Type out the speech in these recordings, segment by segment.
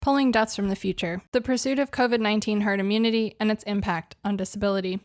Pulling Deaths from the Future: The Pursuit of COVID-19 Herd Immunity and Its Impact on Disability.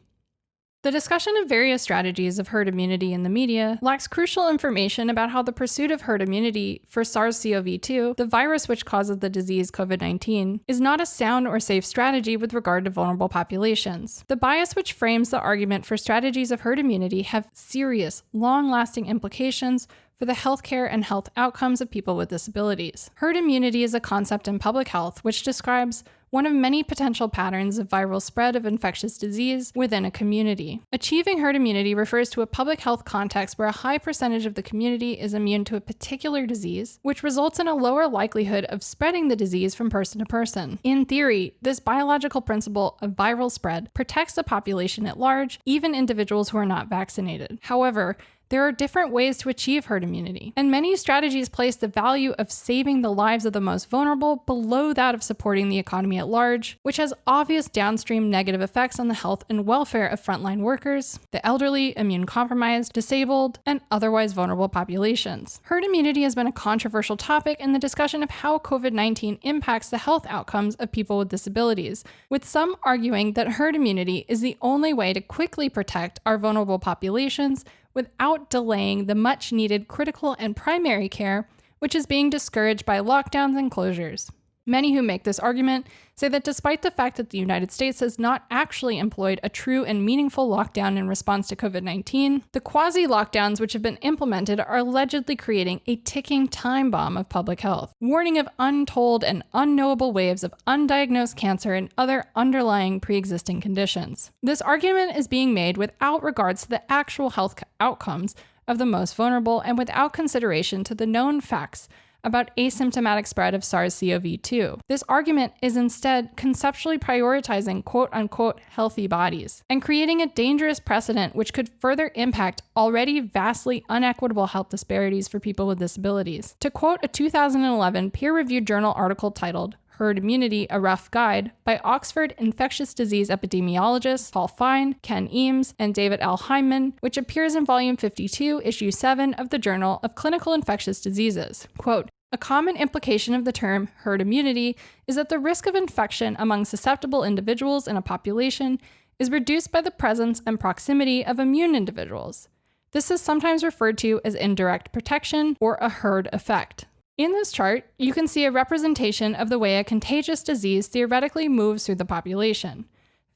The discussion of various strategies of herd immunity in the media lacks crucial information about how the pursuit of herd immunity for SARS-CoV-2, the virus which causes the disease COVID-19, is not a sound or safe strategy with regard to vulnerable populations. The bias which frames the argument for strategies of herd immunity have serious, long-lasting implications for the healthcare and health outcomes of people with disabilities. Herd immunity is a concept in public health which describes one of many potential patterns of viral spread of infectious disease within a community. Achieving herd immunity refers to a public health context where a high percentage of the community is immune to a particular disease, which results in a lower likelihood of spreading the disease from person to person. In theory, this biological principle of viral spread protects the population at large, even individuals who are not vaccinated. However, there are different ways to achieve herd immunity, and many strategies place the value of saving the lives of the most vulnerable below that of supporting the economy at large, which has obvious downstream negative effects on the health and welfare of frontline workers, the elderly, immune-compromised, disabled, and otherwise vulnerable populations. Herd immunity has been a controversial topic in the discussion of how COVID-19 impacts the health outcomes of people with disabilities, with some arguing that herd immunity is the only way to quickly protect our vulnerable populations without delaying the much-needed critical and primary care, which is being discouraged by lockdowns and closures. Many who make this argument say that despite the fact that the United States has not actually employed a true and meaningful lockdown in response to COVID-19, the quasi-lockdowns which have been implemented are allegedly creating a ticking time bomb of public health, warning of untold and unknowable waves of undiagnosed cancer and other underlying pre-existing conditions. This argument is being made without regards to the actual health outcomes of the most vulnerable and without consideration to the known facts about asymptomatic spread of SARS-CoV-2. This argument is instead conceptually prioritizing quote-unquote healthy bodies and creating a dangerous precedent which could further impact already vastly unequitable health disparities for people with disabilities. To quote a 2011 peer-reviewed journal article titled Herd Immunity, A Rough Guide by Oxford infectious disease epidemiologists Paul Fine, Ken Eames, and David L. Hyman, which appears in Volume 52, Issue 7 of the Journal of Clinical Infectious Diseases. Quote, a common implication of the term herd immunity is that the risk of infection among susceptible individuals in a population is reduced by the presence and proximity of immune individuals. This is sometimes referred to as indirect protection or a herd effect. In this chart, you can see a representation of the way a contagious disease theoretically moves through the population.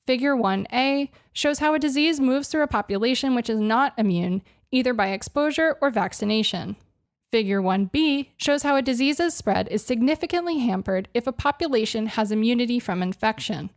Figure 1a shows how a disease moves through a population which is not immune, either by exposure or vaccination. Figure 1b shows how a disease's spread is significantly hampered if a population has immunity from infection.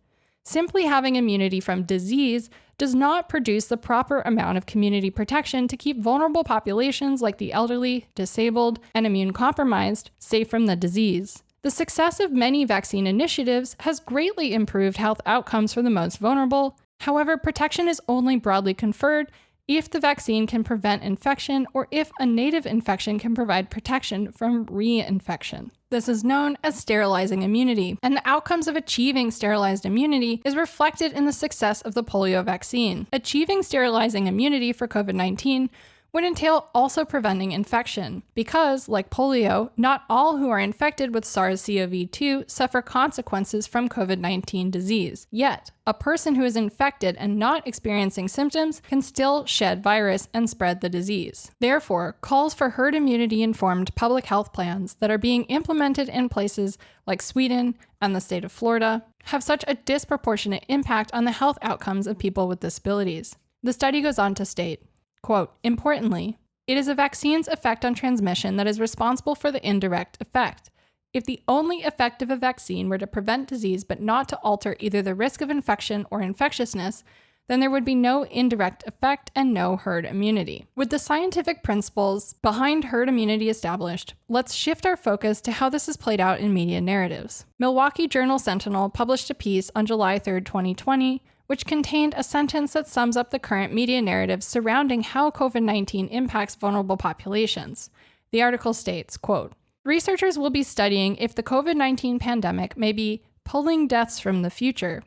Simply having immunity from disease does not produce the proper amount of community protection to keep vulnerable populations like the elderly, disabled, and immune-compromised safe from the disease. The success of many vaccine initiatives has greatly improved health outcomes for the most vulnerable. However, protection is only broadly conferred if the vaccine can prevent infection or if a native infection can provide protection from reinfection. This is known as sterilizing immunity, and the outcomes of achieving sterilized immunity is reflected in the success of the polio vaccine. Achieving sterilizing immunity for COVID-19 would entail also preventing infection, because, like polio, not all who are infected with SARS-CoV-2 suffer consequences from COVID-19 disease. Yet, a person who is infected and not experiencing symptoms can still shed virus and spread the disease. Therefore, calls for herd immunity-informed public health plans that are being implemented in places like Sweden and the state of Florida have such a disproportionate impact on the health outcomes of people with disabilities. The study goes on to state, quote, importantly, it is a vaccine's effect on transmission that is responsible for the indirect effect. If the only effect of a vaccine were to prevent disease but not to alter either the risk of infection or infectiousness, then there would be no indirect effect and no herd immunity. With the scientific principles behind herd immunity established, let's shift our focus to how this is played out in media narratives. Milwaukee Journal Sentinel published a piece on July 3, 2020, which contained a sentence that sums up the current media narrative surrounding how COVID-19 impacts vulnerable populations. The article states, quote, researchers will be studying if the COVID-19 pandemic may be pulling deaths from the future,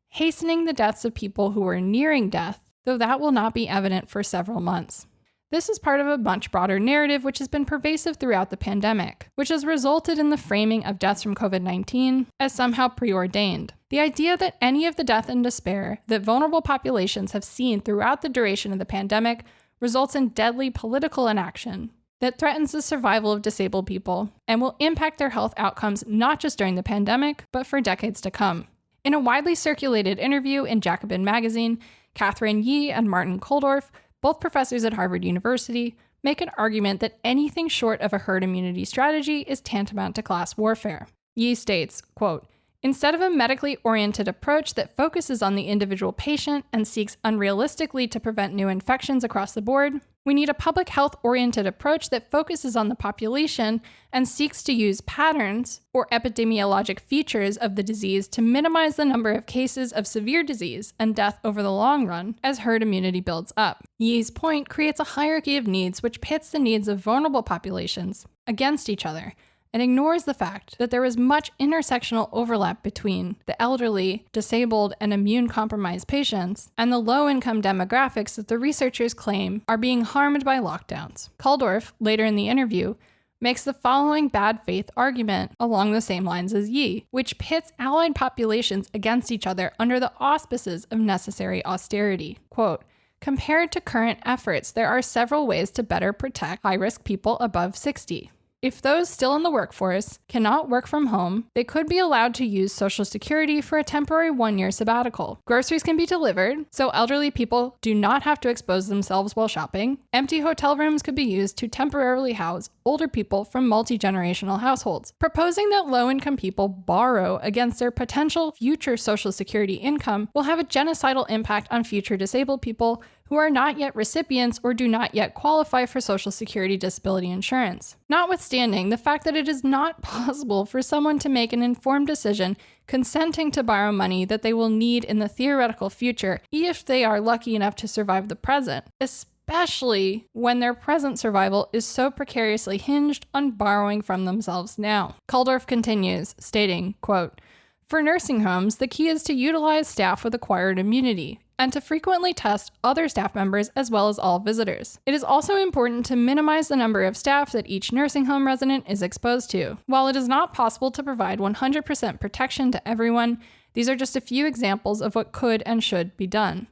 hastening the deaths of people who are nearing death, though that will not be evident for several months. This is part of a much broader narrative which has been pervasive throughout the pandemic, which has resulted in the framing of deaths from COVID-19 as somehow preordained. The idea that any of the death and despair that vulnerable populations have seen throughout the duration of the pandemic results in deadly political inaction that threatens the survival of disabled people and will impact their health outcomes not just during the pandemic, but for decades to come. In a widely circulated interview in Jacobin magazine, Catherine Yee and Martin Kulldorff, both professors at Harvard University, make an argument that anything short of a herd immunity strategy is tantamount to class warfare. Yee states, quote, "Instead of a medically oriented approach that focuses on the individual patient and seeks unrealistically to prevent new infections across the board, we need a public health-oriented approach that focuses on the population and seeks to use patterns or epidemiologic features of the disease to minimize the number of cases of severe disease and death over the long run as herd immunity builds up." Yee's point creates a hierarchy of needs which pits the needs of vulnerable populations against each other and ignores the fact that there is much intersectional overlap between the elderly, disabled, and immune-compromised patients and the low-income demographics that the researchers claim are being harmed by lockdowns. Kulldorff, later in the interview, makes the following bad faith argument along the same lines as Yee, which pits allied populations against each other under the auspices of necessary austerity. Quote, "Compared to current efforts, there are several ways to better protect high-risk people above 60. If those still in the workforce cannot work from home, they could be allowed to use Social Security for a temporary 1-year sabbatical. Groceries can be delivered, so elderly people do not have to expose themselves while shopping. Empty hotel rooms could be used to temporarily house older people from multi-generational households. Proposing that low-income people borrow against their potential future Social Security income will have a genocidal impact on future disabled people who are not yet recipients or do not yet qualify for Social Security disability insurance. Notwithstanding the fact that it is not possible for someone to make an informed decision consenting to borrow money that they will need in the theoretical future if they are lucky enough to survive the present, especially when their present survival is so precariously hinged on borrowing from themselves now." Kulldorff continues, stating, quote, "For nursing homes, the key is to utilize staff with acquired immunity and to frequently test other staff members as well as all visitors. It is also important to minimize the number of staff that each nursing home resident is exposed to. While it is not possible to provide 100% protection to everyone, these are just a few examples of what could and should be done."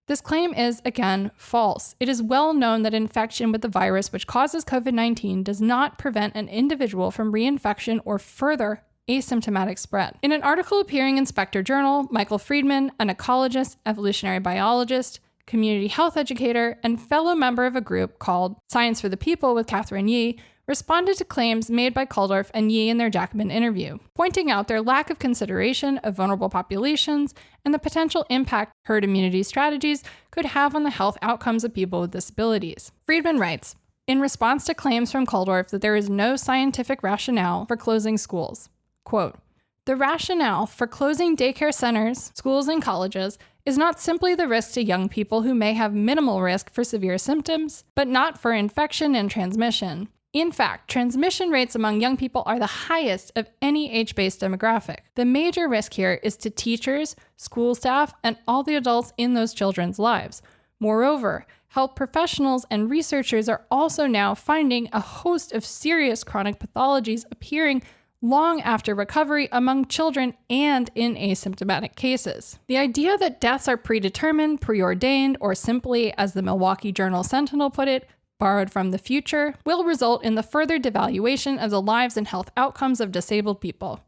This claim is, again, false. It is well known that infection with the virus which causes COVID-19 does not prevent an individual from reinfection or further asymptomatic spread. In an article appearing in Spectre Journal, Michael Friedman, an ecologist, evolutionary biologist, community health educator, and fellow member of a group called Science for the People with Catherine Yee, responded to claims made by Kulldorff and Yee in their Jacobin interview, pointing out their lack of consideration of vulnerable populations and the potential impact herd immunity strategies could have on the health outcomes of people with disabilities. Friedman writes, in response to claims from Kulldorff that there is no scientific rationale for closing schools, quote, "The rationale for closing daycare centers, schools, and colleges is not simply the risk to young people who may have minimal risk for severe symptoms, but not for infection and transmission. In fact, transmission rates among young people are the highest of any age-based demographic. The major risk here is to teachers, school staff, and all the adults in those children's lives. Moreover, health professionals and researchers are also now finding a host of serious chronic pathologies appearing long after recovery among children and in asymptomatic cases. The idea that deaths are predetermined, preordained, or simply, as the Milwaukee Journal Sentinel put it, borrowed from the future, will result in the further devaluation of the lives and health outcomes of disabled people.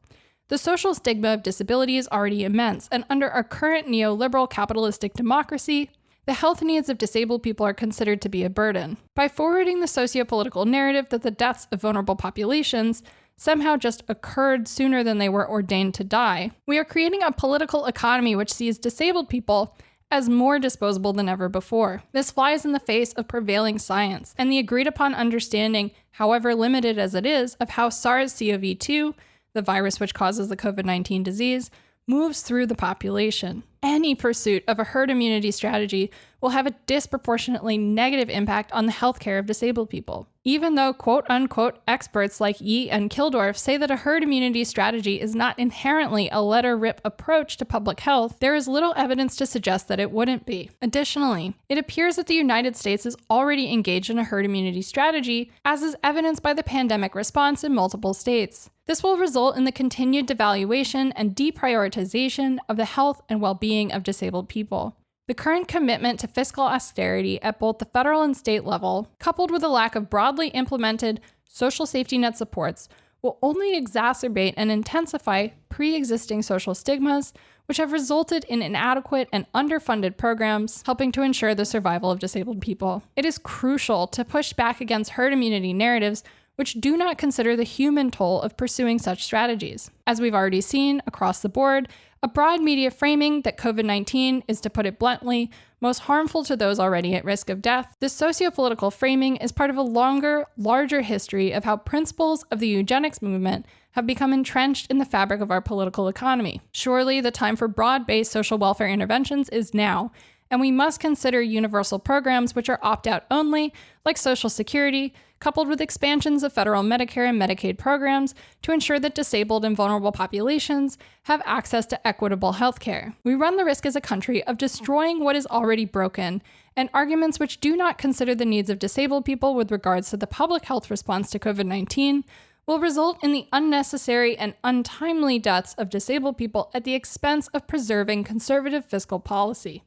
The social stigma of disability is already immense, and under our current neoliberal capitalistic democracy, the health needs of disabled people are considered to be a burden. By forwarding the socio-political narrative that the deaths of vulnerable populations somehow just occurred sooner than they were ordained to die, we are creating a political economy which sees disabled people as more disposable than ever before. This flies in the face of prevailing science and the agreed upon understanding, however limited as it is, of how SARS-CoV-2, the virus which causes the COVID-19 disease, moves through the population. any pursuit of a herd immunity strategy will have a disproportionately negative impact on the healthcare of disabled people. Even though quote-unquote experts like Yee and Kildorf say that a herd immunity strategy is not inherently a let-her-rip approach to public health, there is little evidence to suggest that it wouldn't be. Additionally, it appears that the United States is already engaged in a herd immunity strategy, as is evidenced by the pandemic response in multiple states. This will result in the continued devaluation and deprioritization of the health and well-being of disabled people. The current commitment to fiscal austerity at both the federal and state level, coupled with a lack of broadly implemented social safety net supports, will only exacerbate and intensify pre-existing social stigmas, which have resulted in inadequate and underfunded programs helping to ensure the survival of disabled people. It is crucial to push back against herd immunity narratives which do not consider the human toll of pursuing such strategies. As we've already seen across the board, a broad media framing that COVID-19 is, to put it bluntly, most harmful to those already at risk of death. This sociopolitical framing is part of a longer, larger history of how principles of the eugenics movement have become entrenched in the fabric of our political economy. Surely the time for broad-based social welfare interventions is now, and we must consider universal programs which are opt-out only, like Social Security, coupled with expansions of federal Medicare and Medicaid programs to ensure that disabled and vulnerable populations have access to equitable health care. We run the risk as a country of destroying what is already broken, and arguments which do not consider the needs of disabled people with regards to the public health response to COVID-19 will result in the unnecessary and untimely deaths of disabled people at the expense of preserving conservative fiscal policy.